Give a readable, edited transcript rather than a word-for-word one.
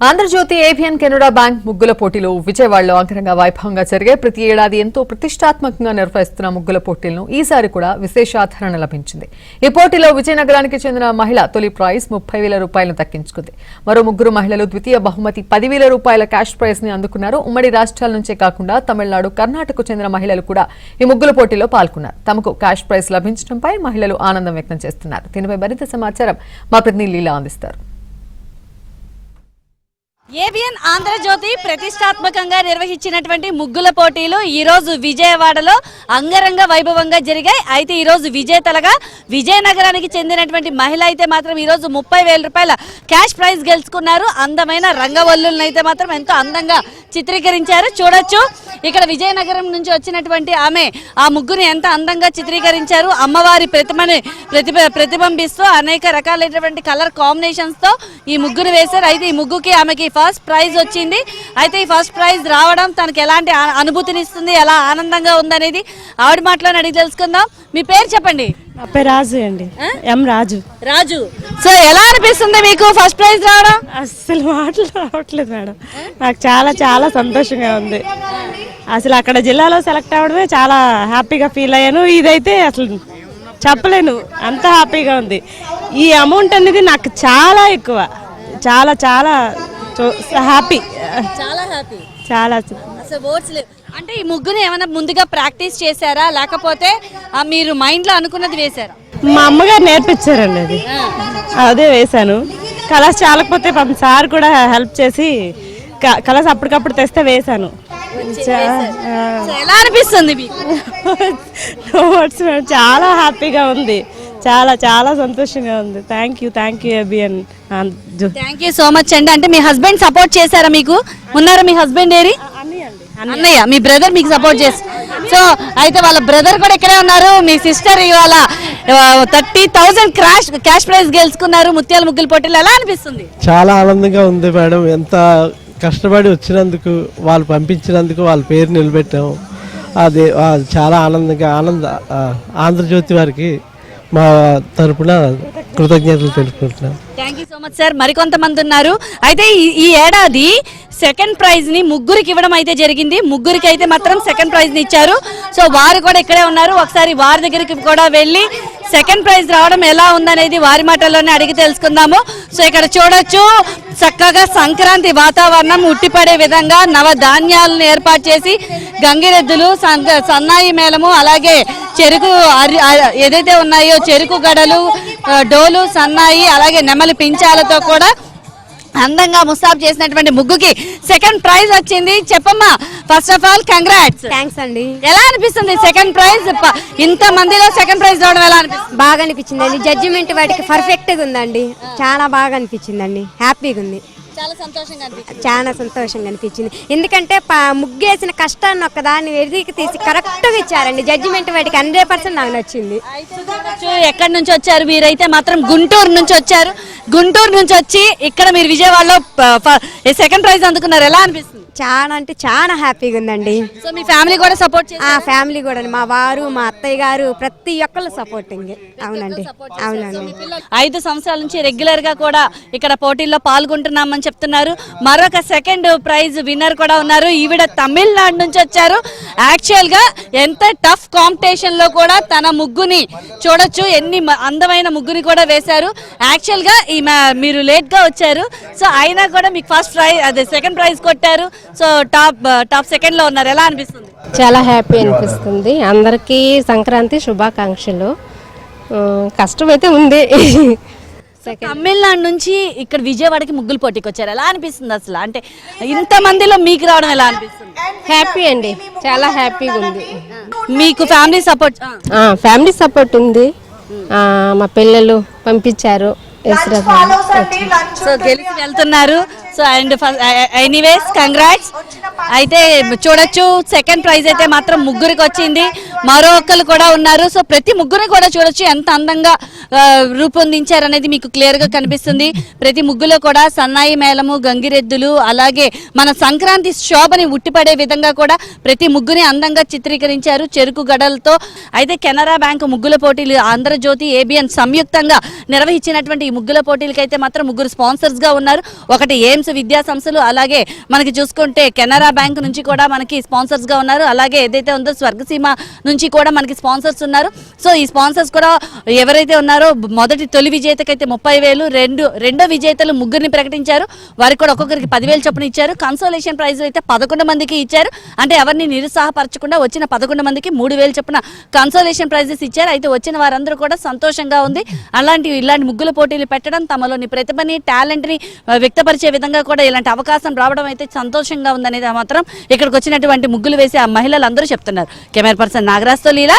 Andhra Jyothi ABN Canada bank ముగ్గుల పోటీలు విజయవాడలో అంగరంగ వైభవంగా జరిగే ప్రతి ఏడాది ఎంతో ప్రతిష్టాత్మకంగా నిర్వహిస్తున్న ముగ్గుల పోటీలను ఈసారి కూడా విశేషాదరణ లభించింది. ఈ పోటీలో విజయనగరానికి చెందిన మహిళ తొలి ప్రైజ్ 30,000 రూపాయలను దక్కించుకుంది. మరో ముగ్గురు మహిళలు ద్వితీయ బహుమతి 10,000 రూపాయల క్యాష్ ప్రైజ్ ని అందుకున్నారు. ఉమ్మడి రాష్ట్రాల నుంచే కాకుండా తమిళనాడు, కర్ణాటకకు చెందిన మహిళలు కూడా ఈ ముగ్గుల పోటీలో పాల్గొన్నారు. తమకు క్యాష్ ప్రైజ్ లభించడంపై మహిళలు ఆనందం వ్యక్తం చేస్తున్నారు. దీనిపై మరింత సమాచారం మా ప్రతినిధి లీలా అందిస్తారు. ఏబిఎన్ ఆంధ్రజ్యోతి ప్రతిష్టాత్మకంగా నిర్వహించినటువంటి ముగ్గుల పోటీలు ఈ రోజు విజయవాడలో అంగరంగ వైభవంగా జరిగాయి. అయితే ఈ రోజు విజేతలుగా విజయనగరానికి చెందినటువంటి మహిళ అయితే మాత్రం ఈ రోజు 30,000 రూపాయల క్యాష్ ప్రైజ్ గెలుచుకున్నారు. అందమైన రంగవల్లులను అయితే మాత్రం ఎంతో అందంగా చిత్రీకరించారు. చూడొచ్చు ఇక్కడ విజయనగరం నుంచి వచ్చినటువంటి ఆమె ఆ ముగ్గుని ఎంత అందంగా చిత్రీకరించారు. అమ్మవారి ప్రతిమని ప్రతిబింబిస్తూ అనేక రకాలైనటువంటి కలర్ కాంబినేషన్స్ తో ఈ ముగ్గురు వేశారు. అయితే ఈ ముగ్గుకి ఆమెకి ఫస్ట్ ప్రైజ్ వచ్చింది. అయితే ఈ ఫస్ట్ ప్రైజ్ రావడం తనకి ఎలాంటి అనుభూతినిస్తుంది, ఎలా ఆనందంగా ఉందనేది ఆవిడ మాటలోనే అడిగి తెలుసుకుందాం. మీ పేరు చెప్పండి. నా పేరు రాజు అండి. ఎం రాజు. రాజు, సో ఎలా అనిపిస్తుంది మీకు ఫస్ట్ ప్రైజ్ రావడం? అసలు మాటలు రావట్లేదు మేడం. నాకు చాలా చాలా సంతోషంగా ఉంది. అసలు అక్కడ జిల్లాలో సెలెక్ట్ అవ్వడమే చాలా హ్యాపీగా ఫీల్ అయ్యాను. ఇదైతే అసలు చెప్పలేను, అంత హ్యాపీగా ఉంది. ఈ అమౌంట్ అనేది నాకు చాలా ఎక్కువ, చాలా చాలా హ్యాపీ, చాలా హ్యాపీ, చాలా. అంటే ఈ ముగ్గుని ఏమైనా ముందుగా ప్రాక్టీస్ చేశారా, లేకపోతే మీరు మైండ్ లో అనుకున్నది వేశారా? మా అమ్మగారు నేర్పించారండి, అదే వేశాను. కలర్స్ చాలకపోతే పాపం సార్ కూడా హెల్ప్ చేసి కలర్స్ అప్పటికప్పుడు తెస్తే వేశాను. ఎలా అనిపిస్తుంది మీకు? చాలా హ్యాపీగా ఉంది, చాలా చాలా సంతోషంగా ఉంది. Thank you ABN. Thank you so much అండి. అంటే మీ హస్బెండ్ సపోర్ట్ చేశారా మీకు? ఉన్నారా మీ హస్బెండ్? ఏరి అన్నయ్య, మీ బ్రదర్ మీకు సపోర్ట్ చేస్తారు. సో అయితే వాళ్ళ బ్రదర్ కూడా ఇక్కడే ఉన్నారు. మీ సిస్టర్ ఇవాళ 30,000 క్యాష్ ప్రైజ్ గెలుచుకున్నారు ముత్యాల ముగ్గుల పోటీలు. ఎలా అనిపిస్తుంది? చాలా ఆనందంగా ఉంది మేడం. ఎంత కష్టపడి వచ్చినందుకు, వాళ్ళు పంపించినందుకు వాళ్ళ పేరు నిలబెట్టాము. అది చాలా ఆనందంగా ఆంధ్రజ్యోతి వారికి మా తరపున కృతజ్ఞతలు తెలుపుకుంటున్నాం. Thank you so much sir. మరికొంతమంది ఉన్నారు. అయితే ఈ ఏడాది సెకండ్ ప్రైజ్ ని ముగ్గురికి ఇవ్వడం అయితే జరిగింది. ముగ్గురికి అయితే మాత్రం సెకండ్ ప్రైజ్ ని ఇచ్చారు. సో వారు కూడా ఇక్కడే ఉన్నారు. ఒకసారి వారి దగ్గరికి కూడా వెళ్ళి సెకండ్ ప్రైజ్ రావడం ఎలా ఉందనేది వారి మాటల్లోనే అడిగి తెలుసుకుందాము. సో ఇక్కడ చూడొచ్చు, చక్కగా సంక్రాంతి వాతావరణం ఉట్టిపడే విధంగా నవధాన్యాలను ఏర్పాటు చేసి గంగిరెద్దులు, సన్నాయి మేళము, అలాగే చెరుకు ఏదైతే ఉన్నాయో చెరుకు గడలు, డోలు, సన్నాయి, అలాగే నెమలి పించాలతో కూడా అందంగా ముస్తాబు చేసినటువంటి ముగ్గుకి సెకండ్ ప్రైజ్ వచ్చింది. చెప్పమ్మా, first of all congrats. Thanks అండి. ఎలా అనిపిస్తుంది సెకండ్ ప్రైజ్? ఇంత మందిలో సెకండ్ ప్రైజ్ రావడం ఎలా అనిపిస్తుంది? బాగా అనిపించింది అండి. జడ్జిమెంట్ వాటికి పర్ఫెక్ట్ గా ఉందండి. చాలా బాగా అనిపించిందండి. హ్యాపీగా ఉంది, చాలా సంతోషంగా అనిపించింది. చాలా సంతోషంగా అనిపించింది. ఎందుకంటే ముగ్గేసిన కష్టాన్ని ఒక్కదాన్ని వెతికి తీసి కరెక్ట్ గా ఇచ్చారండి. జడ్జిమెంట్ వాటికి 100% నాకు నచ్చింది. ఎక్కడి నుంచి వచ్చారు మీరైతే? మాత్రం గుంటూరు నుంచి వచ్చారు. గుంటూరు నుంచి వచ్చి ఇక్కడ మీరు విజయవాడలో సెకండ్ ప్రైజ్ అందుకున్నారు. ఎలా అనిపిస్తుంది? చాలా అంటే చాలా హ్యాపీగా ఉందండి. సో మీ ఫ్యామిలీ కూడా సపోర్ట్ చేశారా? ఆ ఫ్యామిలీ కూడా, మా వారు, మా అత్తయ్య గారు, ప్రతి ఒక్కళ్ళు సపోర్టింగ్. అవునండి, అవునండి. 5 సంవత్సరాల నుంచి రెగ్యులర్ గా కూడా ఇక్కడ పోటీల్లో పాల్గొంటున్నామని చెప్తున్నారు. మరొక సెకండ్ ప్రైజ్ విన్నర్ కూడా ఉన్నారు. ఈవిడ తమిళనాడు నుంచి వచ్చారు. యాక్చువల్ గా ఎంత టఫ్ కాంపిటీషన్ లో కూడా తన ముగ్గుని చూడొచ్చు, ఎన్ని అందమైన ముగ్గుని కూడా వేశారు. యాక్చువల్ గా మీరు లేట్ గా వచ్చారు. సో అయినా కూడా మీకు ఫస్ట్ ప్రైజ్, అదే సెకండ్ ప్రైజ్ కొట్టారు. సో టాప్ సెకండ్ లో ఉన్నారు. ఎలా అనిపిస్తుంది? చాలా హ్యాపీ అనిపిస్తుంది. అందరికీ సంక్రాంతి శుభాకాంక్షలు. కష్టమైతే ఉంది. తమిళనాడు నుంచి ఇక్కడ విజయవాడకి ముగ్గులు పోటీకి వచ్చారు. ఎలా అనిపిస్తుంది అసలు? అంటే ఇంత మందిలో మీకు రావడం ఎలా అనిపిస్తుంది? హ్యాపీ అండి, చాలా హ్యాపీగా ఉంది. మీకు ఫ్యామిలీ సపోర్ట్ ఉంది. మా పిల్లలు పంపించారు. సో గెలిచి వెళ్తున్నారు. So and anyways congrats. అయితే చూడొచ్చు, సెకండ్ ప్రైజ్ అయితే మాత్రం ముగ్గురికి వచ్చింది. మరో ఒక్కరు కూడా ఉన్నారు. సో ప్రతి ముగ్గురిని కూడా చూడొచ్చు ఎంత అందంగా రూపొందించారనేది మీకు క్లియర్ గా కనిపిస్తుంది. ప్రతి ముగ్గులో కూడా సన్నాయి మేళము, గంగిరెద్దులు, అలాగే మన సంక్రాంతి శోభని ఉట్టిపడే విధంగా కూడా ప్రతి ముగ్గుని అందంగా చిత్రీకరించారు చెరుకు గడలతో. అయితే కెనరా బ్యాంకు ముగ్గుల పోటీలు, ఆంధ్రజ్యోతి, ఏబిఎన్ సంయుక్తంగా నిర్వహించినటువంటి ఈ ముగ్గుల పోటీలకైతే మాత్రం ముగ్గురు స్పాన్సర్స్ గా ఉన్నారు. ఒకటి ఎయిమ్స్ విద్యా సంస్థలు, అలాగే మనకి చూసుకుంటే కెనరా బ్యాంక్ నుంచి కూడా మనకి స్పాన్సర్స్ గా ఉన్నారు. అలాగే ఏదైతే ఉందో స్వర్గసీమ నుంచి కూడా మనకి స్పాన్సర్స్ ఉన్నారు. సో ఈ స్పాన్సర్స్ కూడా ఎవరైతే ఉన్నారో మొదటి తొలి విజేతకైతే 30,000, రెండో విజేతలు ముగ్గురిని ప్రకటించారు. వారికి కూడా ఒక్కొక్కరికి 10,000 చొప్పున ఇచ్చారు. కన్సోలేషన్ ప్రైజ్ అయితే 11 మందికి ఇచ్చారు. అంటే ఎవరిని నిరుత్సాహపరచకుండా వచ్చిన 11 మందికి 3,000 చొప్పున కన్సోలేషన్ ప్రైజెస్ ఇచ్చారు. అయితే వచ్చిన వారందరూ కూడా సంతోషంగా ఉంది. ఇలాంటి ముగ్గుల పోటీలు పెట్టడం, తమలోని ప్రతిభని, టాలెంట్ ని వ్యక్తపరిచే విధంగా కూడా ఇలాంటి అవకాశం రావడం అయితే సంతోషంగా ఉందనేది మాత్రం ఇక్కడికి వచ్చినటువంటి ముగ్గులు వేసే ఆ మహిళలందరూ చెప్తున్నారు. కెమెరా పర్సన్ నాగరాజ్తో లీలా.